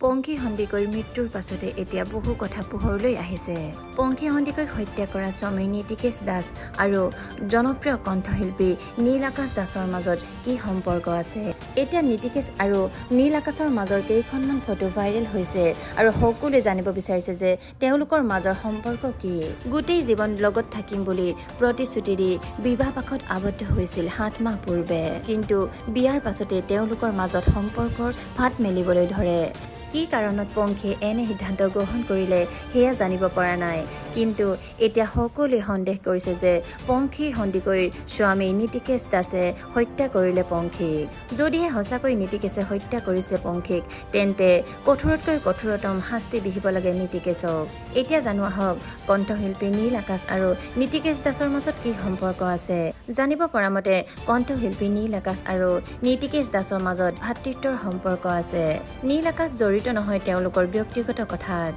পংখী সন্দিকৈৰ মৃত্যুৰ পাছতে এতিয়া বহু কথা পোহৰলৈ আহিছে। পংখী সন্দিকৈক হত্যা কৰা স্বামী নীতিকেশ দাস আৰু জনপ্ৰিয় কণ্ঠশিল্পী নীল আকাশ দাসৰ মাজত কি সম্পৰ্ক আছে। এতিয়া নীতিকেশ আৰু নীল আকাশৰ মাজৰ কেইখনমান ফটো ভাইৰেল হৈছে আৰু সকলোৱে জানিব বিচাৰিছে যে তেওঁলোকৰ মাজৰ সম্পৰ্ক কি। গোটেই জীৱন লগত থাকিম বুলি প্ৰতিশ্ৰুতি দি বিবাহ পাশত আবদ্ধ হৈছিল 7 মাহ পূৰ্বে, কিন্তু বিয়াৰ পাছতে তেওঁলোকৰ মাজত সম্পৰ্কৰ ফাট মেলিবলৈ ধৰে। কি কাৰণত পংখীয়ে এনে সিদ্ধান্ত গ্ৰহণ কৰিলে সেয়া জানিব পৰা নাই, কিন্তু এতিয়া সকলোৱে সন্দেহ কৰিছে যে পংখীৰ সন্দিকৈৰ স্বামী নীতিকেশ দাসে হত্যা কৰিলে পংখীক। যদিহে সঁচাকৈ নীতিকেশে হত্যা কৰিছে পংখীক, তেন্তে কঠোৰতকৈ কঠোৰতম শাস্তি বিহিব লাগে নীতিকেশক। এতিয়া জানো আহক কণ্ঠশিল্পী নীল আকাশ আৰু নীতিকেশ দাসৰ মাজত কি সম্পৰ্ক আছে। জানিব পৰা মতে কণ্ঠশিল্পী নীল আকাশ আৰু নীতিকেশ দাসৰ মাজত ভাতৃত্বৰ সম্পৰ্ক আছে। নীল আকাশ জড়িত নহয় তেওঁলোকৰ ব্যক্তিগত কথাত।